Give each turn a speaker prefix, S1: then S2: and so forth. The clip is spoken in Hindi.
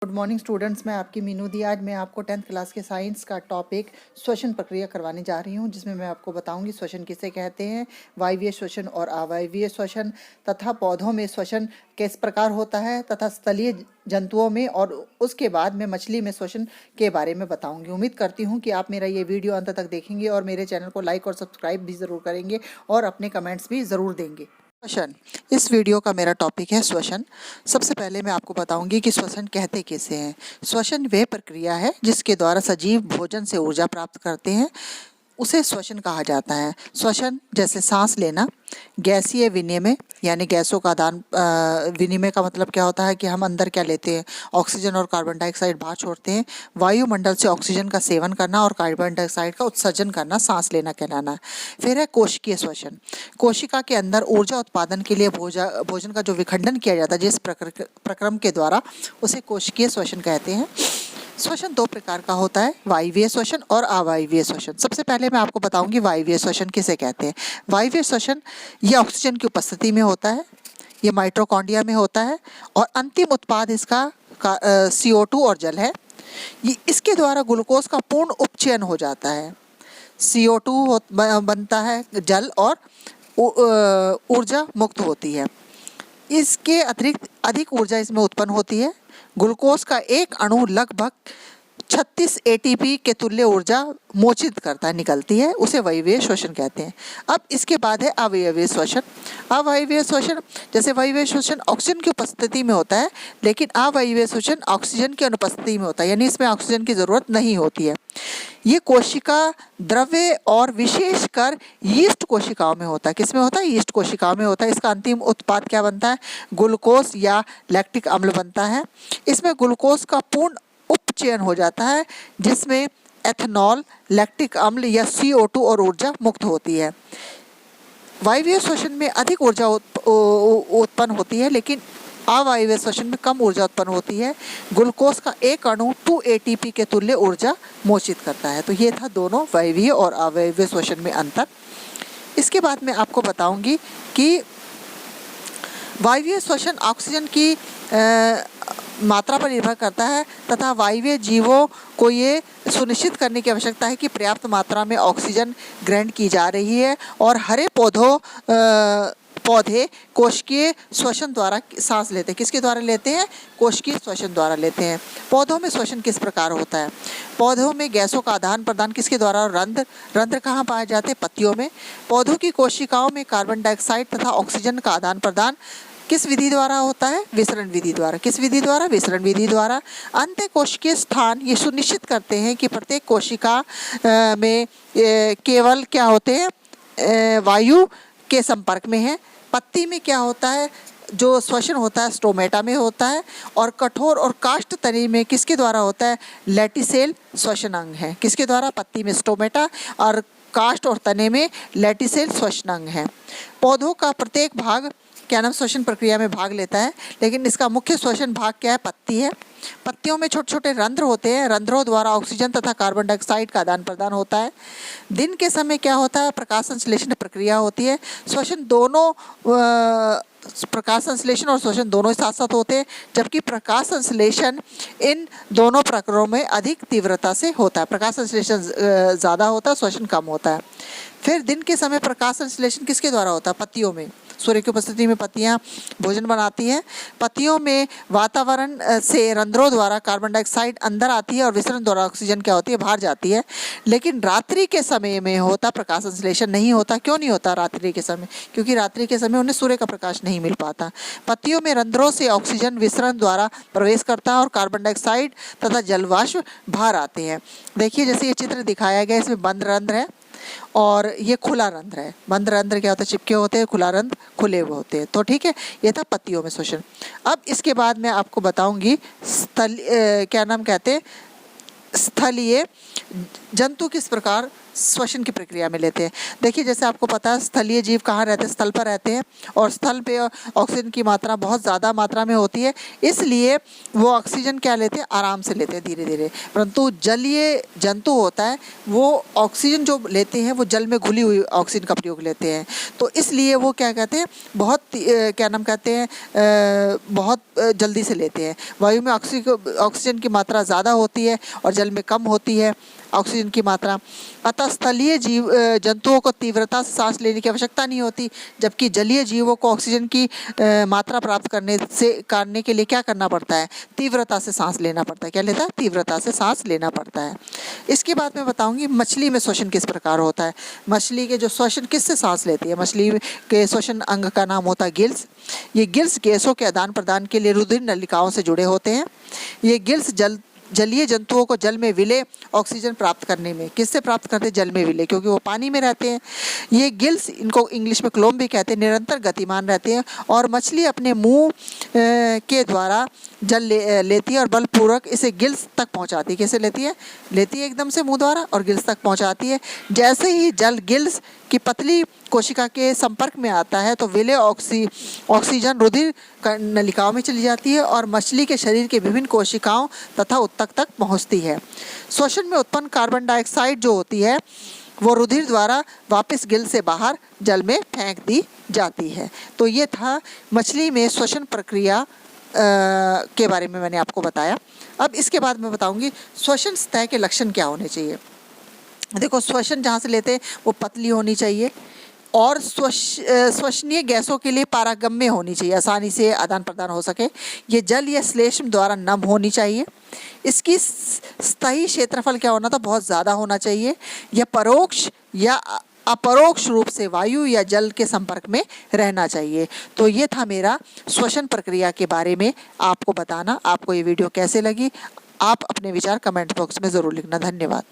S1: गुड मॉर्निंग स्टूडेंट्स, मैं आपकी मीनू दी। आज मैं आपको 10th क्लास के साइंस का टॉपिक श्वसन प्रक्रिया करवाने जा रही हूं, जिसमें मैं आपको बताऊंगी श्वसन किसे कहते हैं, वायवीय श्वसन और अवायवीय श्वसन, तथा पौधों में श्वसन किस प्रकार होता है तथा स्थलीय जंतुओं में, और उसके बाद मैं मछली में श्वसन के बारे में बताऊंगी। उम्मीद करती हूँ कि आप मेरा ये वीडियो अंत तक देखेंगे और मेरे चैनल को लाइक और सब्सक्राइब भी ज़रूर करेंगे और अपने कमेंट्स भी ज़रूर देंगे। श्वसन, इस वीडियो का मेरा टॉपिक है श्वसन। सबसे पहले मैं आपको बताऊंगी कि श्वसन कहते किसे हैं। श्वसन वह प्रक्रिया है जिसके द्वारा सजीव भोजन से ऊर्जा प्राप्त करते हैं, उसे श्वसन कहा जाता है। श्वसन जैसे सांस लेना, गैसीय विनिमय यानी गैसों का आदान विनिमय का मतलब क्या होता है कि हम अंदर क्या लेते हैं, ऑक्सीजन और कार्बन डाइऑक्साइड बाहर छोड़ते हैं। वायुमंडल से ऑक्सीजन का सेवन करना और कार्बन डाइऑक्साइड का उत्सर्जन करना सांस लेना कहलाना है। फिर है कोशिकीय श्वसन। कोशिका के अंदर ऊर्जा उत्पादन के लिए भोजन का जो विखंडन किया जाता है जिस प्रक्रम के द्वारा, उसे कोशिकीय श्वसन कहते हैं। श्वसन दो प्रकार का होता है, वायवीय श्वसन और अवायवीय श्वसन। सबसे पहले मैं आपको बताऊंगी वायवीय श्वसन किसे कहते हैं। वायवीय श्वसन ये ऑक्सीजन की उपस्थिति में होता है, ये माइटोकॉन्ड्रिया में होता है और अंतिम उत्पाद इसका CO2 और जल है। ये इसके द्वारा ग्लूकोज का पूर्ण उपचयन हो जाता है। CO2 बनता है जल और ऊर्जा मुक्त होती है। इसके अतिरिक्त अधिक ऊर्जा इसमें उत्पन्न होती है। ग्लूकोज का एक अणु लगभग 36 ATP के तुल्य ऊर्जा मोचित करता है, निकलती है, उसे वायवीय श्वसन कहते हैं। अब इसके बाद है अवायवीय श्वसन। अवायवीय श्वसन, जैसे वायवीय श्वसन ऑक्सीजन की उपस्थिति में होता है, लेकिन अवायवीय श्वसन ऑक्सीजन की अनुपस्थिति में होता है, यानी इसमें ऑक्सीजन की जरूरत नहीं होती है। ये कोशिका द्रव्य और विशेषकर यीस्ट कोशिकाओं में होता है। किसमें होता है? यीस्ट कोशिकाओं में होता है। इसका अंतिम उत्पाद क्या बनता है? ग्लूकोज या लैक्टिक अम्ल बनता है। इसमें ग्लूकोज का पूर्ण उपचयन हो जाता है, जिसमें एथेनॉल, लैक्टिक अम्ल या CO2 और ऊर्जा मुक्त होती है। वायवीय श्वसन में अधिक ऊर्जा उत्पन्न होती है, लेकिन अवायवीय श्वसन में कम ऊर्जा उत्पन्न होती है। ग्लूकोज का एक अणु 2 ATP के तुल्य ऊर्जा मोचित करता है। तो ये था दोनों वायवीय और अवायवीय श्वसन में अंतर। इसके बाद मैं आपको बताऊंगी कि वायवीय श्वसन ऑक्सीजन की मात्रा पर निर्भर करता है तथा वायवीय जीवों को ये सुनिश्चित करने की आवश्यकता है कि पर्याप्त मात्रा में ऑक्सीजन ग्रहण की जा रही है, और हरे पौधे कोशिकीय श्वसन द्वारा सांस लेते हैं। किसके द्वारा लेते हैं? कोशिकीय श्वसन द्वारा लेते हैं। पौधों में श्वसन किस प्रकार होता है? पौधों में गैसों का आदान प्रदान किसके द्वारा? रंध्र कहाँ पाए जाते हैं? पत्तियों में। पौधों की कोशिकाओं में कार्बन डाइऑक्साइड तथा ऑक्सीजन का आदान प्रदान किस विधि द्वारा होता है? विसरण विधि द्वारा। किस विधि द्वारा? विसरण विधि द्वारा। अंत कोशिकीय स्थान ये सुनिश्चित करते हैं कि प्रत्येक कोशिका में केवल क्या होते हैं? वायु के संपर्क में है। पत्ती में क्या होता है? जो श्वसन होता है स्टोमेटा में होता है, और कठोर और काष्ठ तनी में किसके द्वारा होता है? लैटिसेल श्वसन अंग है। किसके द्वारा? पत्ती में स्टोमेटा और काष्ठ और तने में लैटिसेल श्वसन अंग है। पौधों का प्रत्येक भाग क्या नाम श्वसन प्रक्रिया में भाग लेता है, लेकिन इसका मुख्य श्वसन भाग क्या है? पत्ती है। पत्तियों में छोटे छोटे रंध्र होते हैं। रंध्रों द्वारा ऑक्सीजन तथा कार्बन डाइऑक्साइड का आदान प्रदान होता है। दिन के समय क्या होता है? प्रकाश संश्लेषण प्रक्रिया होती है। श्वसन दोनों प्रकाश संश्लेषण और श्वसन दोनों साथ साथ होते हैं, जबकि प्रकाश संश्लेषण इन दोनों प्रक्रियाओं में अधिक तीव्रता से होता है। प्रकाश संश्लेषण ज़्यादा होता है, श्वसन कम होता है। फिर दिन के समय प्रकाश संश्लेषण किसके द्वारा होता है? पत्तियों में। सूर्य की उपस्थिति में पत्तियां भोजन बनाती हैं। पत्तियों में वातावरण से रंध्रों द्वारा कार्बन डाइऑक्साइड अंदर आती है और विसरण द्वारा ऑक्सीजन क्या होती है? बाहर जाती है। लेकिन रात्रि के समय में होता प्रकाश संश्लेषण नहीं होता। क्यों नहीं होता रात्रि के समय? क्योंकि रात्रि के समय उन्हें सूर्य का प्रकाश नहीं मिल पाता। पत्तियों में रंध्रों से ऑक्सीजन विसरण द्वारा प्रवेश करता है और कार्बन डाइऑक्साइड तथा जलवाष्प बाहर आते हैं। देखिए, जैसे ये चित्र दिखाया गया, इसमें बंद रंध्र है और ये खुला रंध्र है। बंद रंध्र क्या होता है? चिपके होते हैं, खुला रंध्र खुले हुए होते हैं। तो ठीक है, ये था पत्तियों में श्वसन। अब इसके बाद मैं आपको बताऊंगी क्या नाम कहते हैं? स्थलीय जंतु किस प्रकार श्वसन की प्रक्रिया में लेते हैं। देखिए जैसे आपको पता है स्थलीय जीव कहाँ रहते हैं, स्थल पर रहते हैं और स्थल पे ऑक्सीजन की मात्रा बहुत ज़्यादा मात्रा में होती है, इसलिए वो ऑक्सीजन क्या लेते हैं, आराम से लेते हैं धीरे धीरे। परंतु जलीय जंतु होता है वो ऑक्सीजन जो लेते हैं वो जल में घुली हुई ऑक्सीजन का प्रयोग लेते हैं, तो इसलिए वो क्या कहते हैं बहुत क्या नाम कहते हैं बहुत जल्दी से लेते हैं। वायु में ऑक्सीजन की मात्रा ज़्यादा होती है और जल में कम होती है ऑक्सीजन की मात्रा। अतः स्थलीय जीव जंतुओं को तीव्रता से सांस लेने की आवश्यकता नहीं होती, जबकि जलीय जीवों को ऑक्सीजन की मात्रा प्राप्त करने के लिए क्या करना पड़ता है, तीव्रता से सांस लेना पड़ता है। क्या लेता है, तीव्रता से सांस लेना पड़ता है। इसके बाद मैं बताऊंगी मछली में श्वसन किस प्रकार होता है। मछली के जो श्वसन किससे सांस लेती है, मछली के श्वसन अंग का नाम होता है गिल्स। ये गिल्स गैसों के आदान प्रदान के लिए रुधिर नलिकाओं से जुड़े होते हैं। ये गिल्स जलीय जंतुओं को जल में विलय ऑक्सीजन प्राप्त करने में किससे प्राप्त करते हैं, जल में विलय, क्योंकि वो पानी में रहते हैं। ये गिल्स, इनको इंग्लिश में क्लोम भी कहते हैं, निरंतर गतिमान रहते हैं और मछली अपने मुंह के द्वारा जल लेती है और बलपूर्वक इसे गिल्स तक पहुंचाती है। कैसे लेती है एकदम से मुंह द्वारा और गिल्स तक पहुंचाती है। जैसे ही जल गिल्स की पतली कोशिका के संपर्क में आता है तो विलय ऑक्सीजन रुधिर नलिकाओं में चली जाती है और मछली के शरीर के विभिन्न कोशिकाओं तथा उत्तक तक पहुंचती है। श्वसन में उत्पन्न कार्बन डाइऑक्साइड जो होती है वो रुधिर द्वारा वापस गिल से बाहर जल में फेंक दी जाती है। तो ये था मछली में श्वसन प्रक्रिया के बारे में मैंने आपको बताया। अब इसके बाद मैं बताऊंगी श्वसन सतह के लक्षण क्या होने चाहिए। देखो श्वसन जहाँ से लेते हैं वो पतली होनी चाहिए और श्वसनीय गैसों के लिए पारगम्य होनी चाहिए, आसानी से आदान प्रदान हो सके। ये जल या श्लेष्म द्वारा नम होनी चाहिए। इसकी स्थायी क्षेत्रफल क्या होना था, बहुत ज़्यादा होना चाहिए। यह परोक्ष या अपरोक्ष रूप से वायु या जल के संपर्क में रहना चाहिए। तो ये था मेरा श्वसन प्रक्रिया के बारे में आपको बताना। आपको ये वीडियो कैसे लगी, आप अपने विचार कमेंट बॉक्स में ज़रूर लिखना। धन्यवाद।